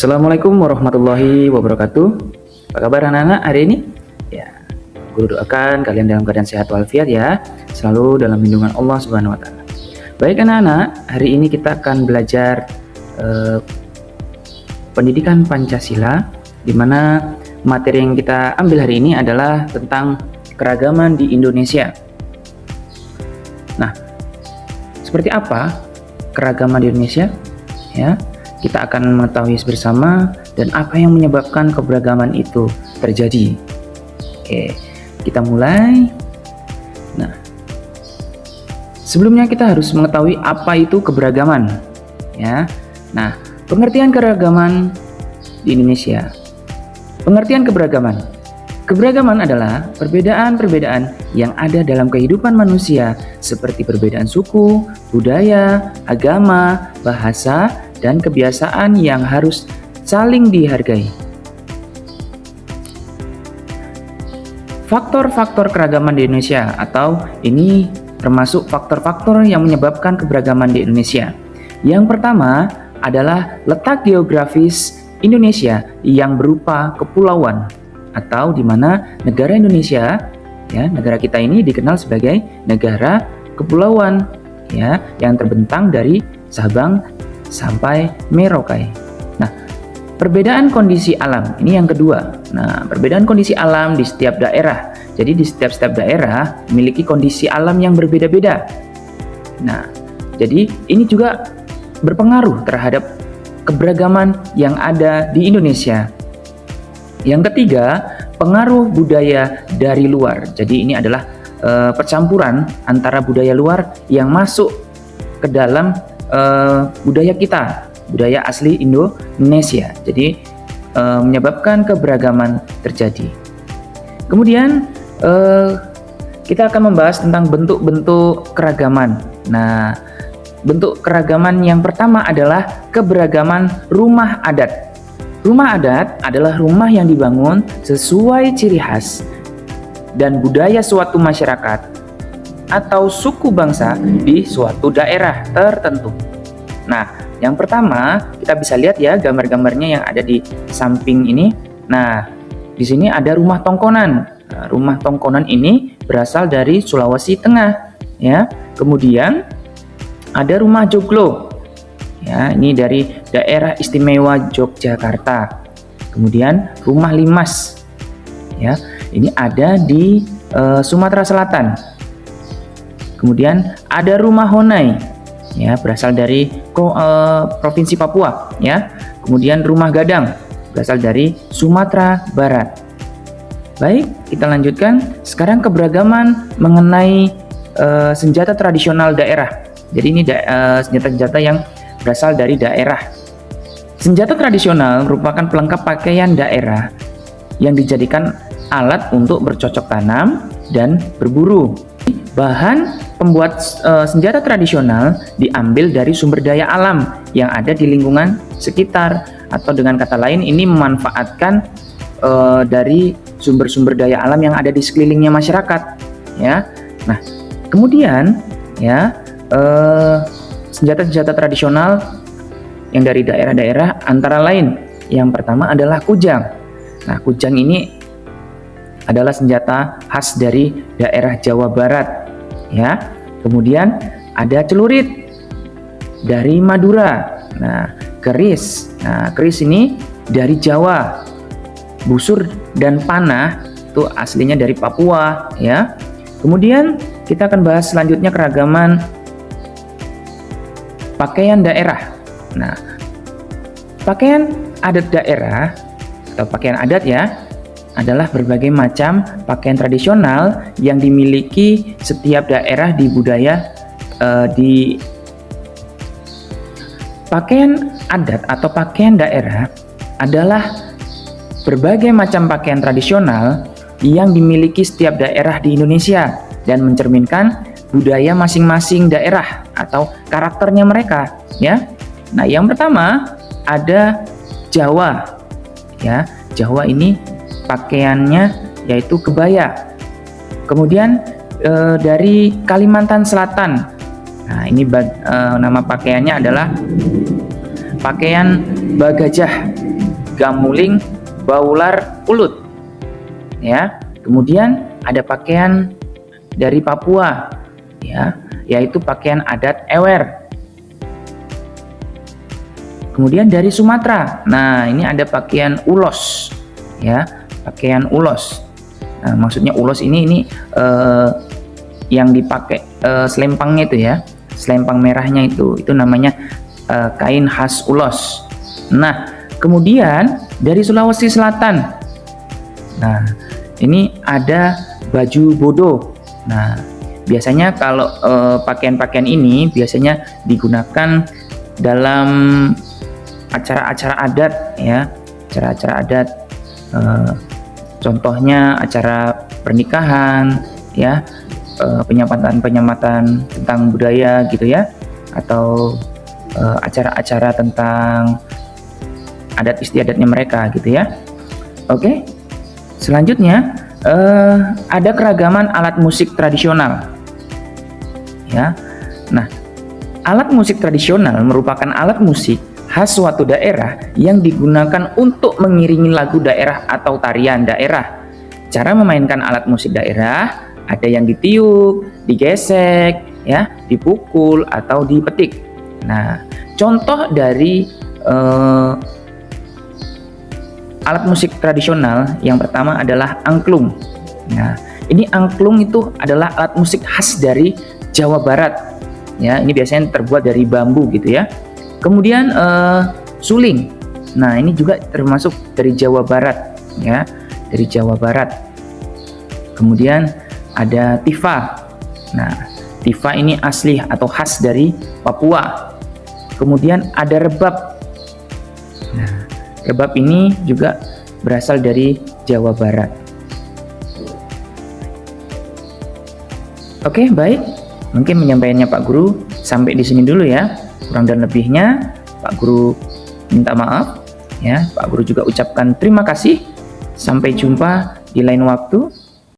Assalamualaikum warahmatullahi wabarakatuh. Apa kabar anak-anak hari ini? Ya, Guru doakan kalian dalam keadaan sehat walafiat ya, selalu dalam lindungan Allah Subhanahu wa taala. Baik anak-anak, hari ini kita akan belajar pendidikan Pancasila, di mana materi yang kita ambil hari ini adalah tentang keragaman di Indonesia. Nah, seperti apa keragaman di Indonesia? Ya, kita akan mengetahui bersama dan apa yang menyebabkan keberagaman itu terjadi. Oke, kita mulai. Nah, sebelumnya kita harus mengetahui apa itu keberagaman. Ya, nah, pengertian keragaman di Indonesia. Pengertian keberagaman. Keberagaman adalah perbedaan-perbedaan yang ada dalam kehidupan manusia, seperti perbedaan suku, budaya, agama, bahasa, dan kebiasaan yang harus saling dihargai. Faktor-faktor keragaman di Indonesia, atau ini termasuk faktor-faktor yang menyebabkan keberagaman di Indonesia. Yang pertama adalah letak geografis Indonesia yang berupa kepulauan, atau di mana negara Indonesia, ya, negara kita ini dikenal sebagai negara kepulauan, ya, yang terbentang dari Sabang sampai Merauke. Nah, perbedaan kondisi alam ini yang kedua. Nah, perbedaan kondisi alam di setiap daerah. Jadi di setiap daerah memiliki kondisi alam yang berbeda-beda. Nah, jadi ini juga berpengaruh terhadap keberagaman yang ada di Indonesia. Yang ketiga, pengaruh budaya dari luar. Jadi ini adalah percampuran antara budaya luar yang masuk ke dalam budaya kita, budaya asli Indonesia. Jadi menyebabkan keberagaman terjadi. Kemudian kita akan membahas tentang bentuk-bentuk keragaman. Nah, bentuk keragaman yang pertama adalah keberagaman rumah adat. Rumah adat adalah rumah yang dibangun sesuai ciri khas dan budaya suatu masyarakat atau suku bangsa di suatu daerah tertentu. Nah, yang pertama kita bisa lihat ya gambar-gambarnya yang ada di samping ini. Nah, di sini ada rumah tongkonan. Nah, rumah tongkonan ini berasal dari Sulawesi Tengah, ya. Kemudian ada rumah joglo. Ya, ini dari daerah istimewa Yogyakarta. Kemudian rumah limas. Ya, ini ada di Sumatera Selatan. Kemudian ada rumah honai, ya, berasal dari provinsi Papua, ya. Kemudian rumah gadang berasal dari Sumatera Barat. Baik, kita lanjutkan. Sekarang keberagaman mengenai senjata tradisional daerah. Jadi ini senjata-senjata yang berasal dari daerah. Senjata tradisional merupakan pelengkap pakaian daerah yang dijadikan alat untuk bercocok tanam dan berburu. Bahan pembuat senjata tradisional diambil dari sumber daya alam yang ada di lingkungan sekitar, atau dengan kata lain ini memanfaatkan dari sumber-sumber daya alam yang ada di sekelilingnya masyarakat, ya. Nah, kemudian ya senjata-senjata tradisional yang dari daerah-daerah antara lain yang pertama adalah kujang. Nah, kujang ini adalah senjata khas dari daerah Jawa Barat, ya. Kemudian ada celurit dari Madura. Nah, keris. Nah, keris ini dari Jawa. Busur dan panah itu aslinya dari Papua, ya. Kemudian kita akan bahas selanjutnya keragaman pakaian daerah. Nah, pakaian adat daerah atau pakaian adat ya adalah berbagai macam pakaian tradisional yang dimiliki setiap daerah di budaya di pakaian adat atau pakaian daerah adalah berbagai macam pakaian tradisional yang dimiliki setiap daerah di Indonesia dan mencerminkan budaya masing-masing daerah atau karakternya mereka, ya. Nah, yang pertama ada Jawa, ya. Jawa ini pakaiannya yaitu kebaya. Kemudian dari Kalimantan Selatan. Nah, ini nama pakaiannya adalah pakaian bagajah. gamuling, baular, ulut. Ya. Kemudian ada pakaian dari Papua, ya, yaitu pakaian adat Ewer. Kemudian dari Sumatera, nah ini ada pakaian ulos, ya, pakaian ulos. Nah, maksudnya ulos ini yang dipakai selempangnya itu ya, selempang merahnya itu namanya kain khas ulos. Nah, kemudian dari Sulawesi Selatan, nah ini ada baju bodo. Nah, biasanya kalau pakaian-pakaian ini biasanya digunakan dalam acara-acara adat, ya, acara-acara adat. Contohnya acara pernikahan, ya, penyamatan tentang budaya gitu ya, atau acara-acara tentang adat istiadatnya mereka gitu ya. Oke, selanjutnya ada keragaman alat musik tradisional, ya. Nah, alat musik tradisional merupakan alat musik khas suatu daerah yang digunakan untuk mengiringi lagu daerah atau tarian daerah. Cara memainkan alat musik daerah ada yang ditiup, digesek, ya, dipukul atau dipetik. Nah, contoh dari alat musik tradisional yang pertama adalah angklung. Nah, ini angklung itu adalah alat musik khas dari Jawa Barat. Ya, ini biasanya terbuat dari bambu gitu ya. Kemudian suling. Nah, ini juga termasuk dari Jawa Barat, ya, dari Jawa Barat. Kemudian ada tifa. Nah, tifa ini asli atau khas dari Papua. Kemudian ada rebab. Nah, rebab ini juga berasal dari Jawa Barat. Oke, baik. Mungkin penyampaiannya Pak Guru sampai di sini dulu ya. Kurang dan lebihnya Pak Guru minta maaf, ya. Pak Guru juga ucapkan terima kasih. Sampai jumpa di lain waktu.